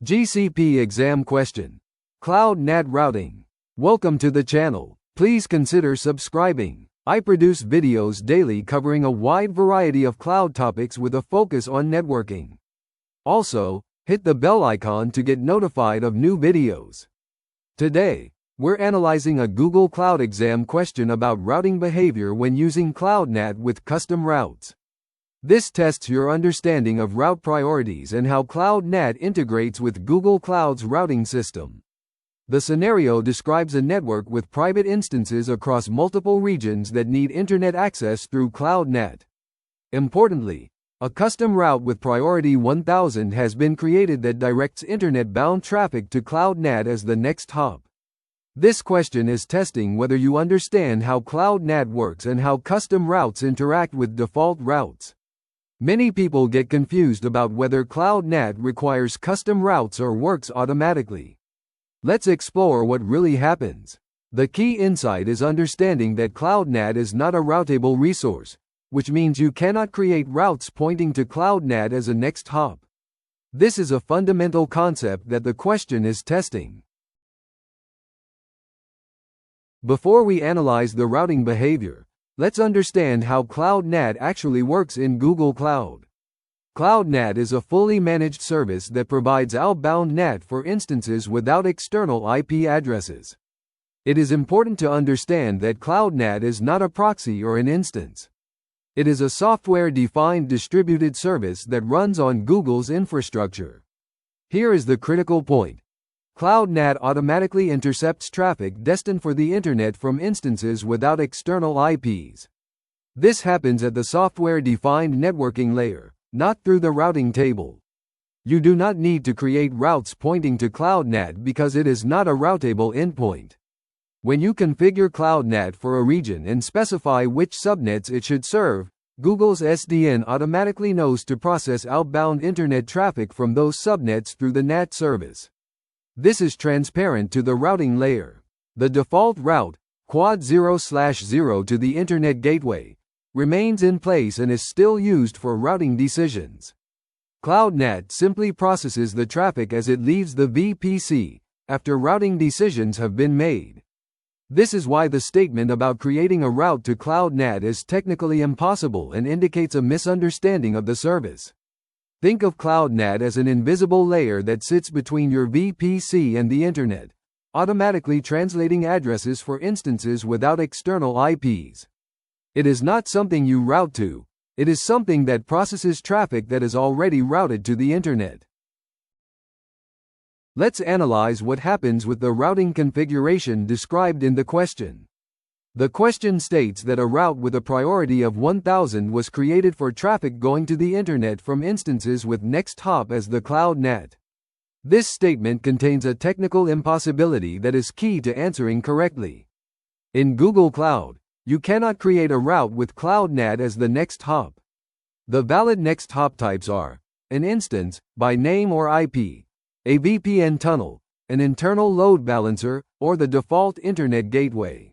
GCP exam question. Cloud NAT routing. Welcome to the channel. Please consider subscribing. I produce videos daily covering a wide variety of cloud topics with a focus on networking. Also, hit the bell icon to get notified of new videos. Today, we're analyzing a Google Cloud exam question about routing behavior when using Cloud NAT with custom routes. This tests your understanding of route priorities and how Cloud NAT integrates with Google Cloud's routing system. The scenario describes a network with private instances across multiple regions that need internet access through Cloud NAT. Importantly, a custom route with priority 1000 has been created that directs internet-bound traffic to Cloud NAT as the next hop. This question is testing whether you understand how Cloud NAT works and how custom routes interact with default routes. Many people get confused about whether Cloud NAT requires custom routes or works automatically. Let's explore what really happens. The key insight is understanding that Cloud NAT is not a routable resource, which means you cannot create routes pointing to Cloud NAT as a next hop. This is a fundamental concept that the question is testing. Before we analyze the routing behavior, let's understand how Cloud NAT actually works in Google Cloud. Cloud NAT is a fully managed service that provides outbound NAT for instances without external IP addresses. It is important to understand that Cloud NAT is not a proxy or an instance. It is a software-defined distributed service that runs on Google's infrastructure. Here is the critical point. Cloud NAT automatically intercepts traffic destined for the internet from instances without external IPs. This happens at the software-defined networking layer, not through the routing table. You do not need to create routes pointing to Cloud NAT because it is not a routable endpoint. When you configure Cloud NAT for a region and specify which subnets it should serve, Google's SDN automatically knows to process outbound internet traffic from those subnets through the NAT service. This is transparent to the routing layer. The default route, quad 0/0 to the Internet Gateway, remains in place and is still used for routing decisions. Cloud NAT simply processes the traffic as it leaves the VPC, after routing decisions have been made. This is why the statement about creating a route to Cloud NAT is technically impossible and indicates a misunderstanding of the service. Think of Cloud NAT as an invisible layer that sits between your VPC and the Internet, automatically translating addresses for instances without external IPs. It is not something you route to, it is something that processes traffic that is already routed to the Internet. Let's analyze what happens with the routing configuration described in the question. The question states that a route with a priority of 1000 was created for traffic going to the Internet from instances with next hop as the Cloud NAT. This statement contains a technical impossibility that is key to answering correctly. In Google Cloud, you cannot create a route with Cloud NAT as the next hop. The valid next hop types are an instance, by name or IP, a VPN tunnel, an internal load balancer, or the default Internet Gateway.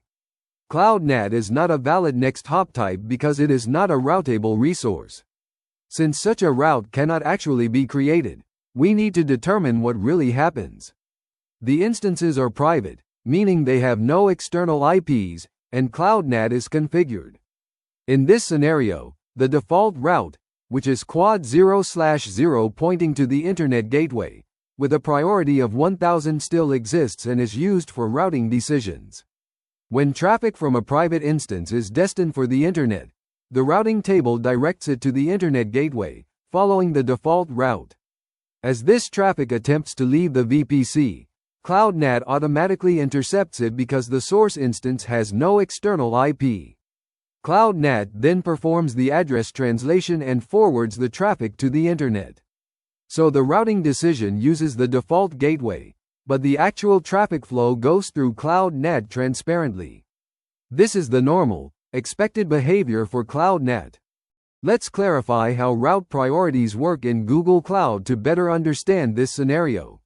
Cloud NAT is not a valid next hop type because it is not a routable resource. Since such a route cannot actually be created, we need to determine what really happens. The instances are private, meaning they have no external IPs, and Cloud NAT is configured. In this scenario, the default route, which is quad 0/0 pointing to the Internet Gateway, with a priority of 1000 still exists and is used for routing decisions. When traffic from a private instance is destined for the Internet, the routing table directs it to the Internet Gateway, following the default route. As this traffic attempts to leave the VPC, Cloud NAT automatically intercepts it because the source instance has no external IP. Cloud NAT then performs the address translation and forwards the traffic to the Internet. So the routing decision uses the default gateway, but the actual traffic flow goes through Cloud NAT transparently. This is the normal, expected behavior for Cloud NAT. Let's clarify how route priorities work in Google Cloud to better understand this scenario.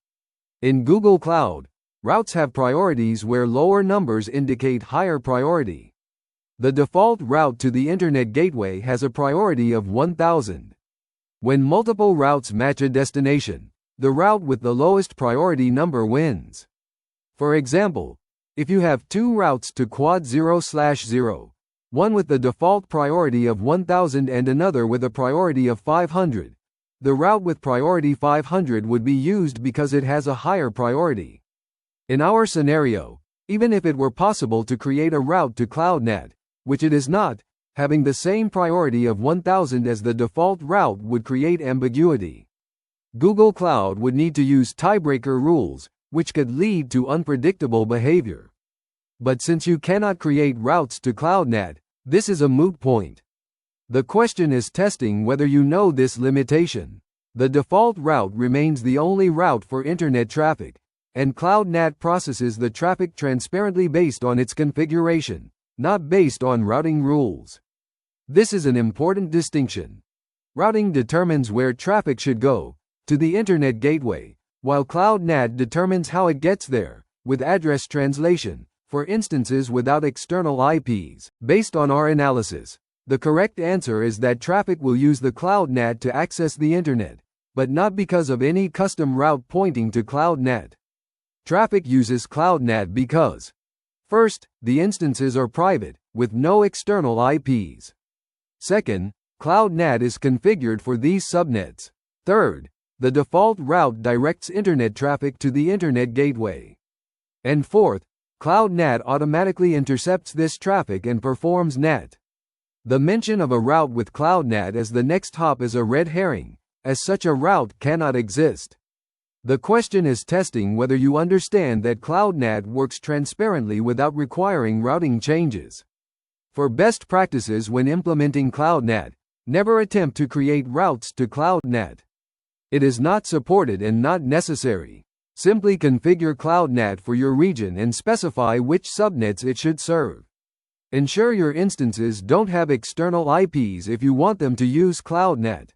In Google Cloud, routes have priorities where lower numbers indicate higher priority. The default route to the Internet Gateway has a priority of 1000. When multiple routes match a destination, the route with the lowest priority number wins. For example, if you have two routes to quad 0/0, one with the default priority of 1000 and another with a priority of 500, the route with priority 500 would be used because it has a higher priority. In our scenario, even if it were possible to create a route to CloudNet, which it is not, having the same priority of 1000 as the default route would create ambiguity. Google Cloud would need to use tiebreaker rules, which could lead to unpredictable behavior. But since you cannot create routes to CloudNet, this is a moot point. The question is testing whether you know this limitation. The default route remains the only route for internet traffic, and CloudNet processes the traffic transparently based on its configuration, not based on routing rules. This is an important distinction. Routing determines where traffic should go, to the internet gateway, while CloudNet determines how it gets there, with address translation, for instances without external IPs. Based on our analysis, the correct answer is that traffic will use the CloudNet to access the internet, but not because of any custom route pointing to CloudNet. Traffic uses CloudNet because: first, the instances are private, with no external IPs. Second, CloudNet is configured for these subnets. Third, the default route directs internet traffic to the internet gateway. And fourth, CloudNet automatically intercepts this traffic and performs NET. The mention of a route with CloudNet as the next hop is a red herring, as such a route cannot exist. The question is testing whether you understand that CloudNet works transparently without requiring routing changes. For best practices when implementing CloudNet, never attempt to create routes to CloudNet. It is not supported and not necessary. Simply configure CloudNet for your region and specify which subnets it should serve. Ensure your instances don't have external IPs if you want them to use CloudNet.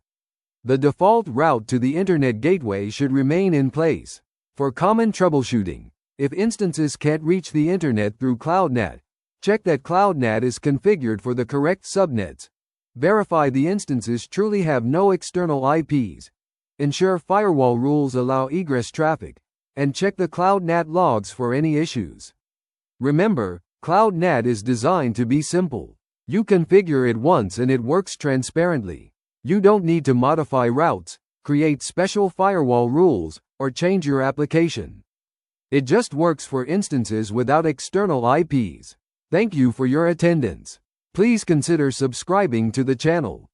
The default route to the Internet Gateway should remain in place. For common troubleshooting, if instances can't reach the Internet through CloudNet, check that CloudNet is configured for the correct subnets. Verify the instances truly have no external IPs. Ensure firewall rules allow egress traffic, and check the CloudNet logs for any issues. Remember, CloudNet is designed to be simple. You configure it once and it works transparently. You don't need to modify routes, create special firewall rules, or change your application. It just works for instances without external IPs. Thank you for your attendance. Please consider subscribing to the channel.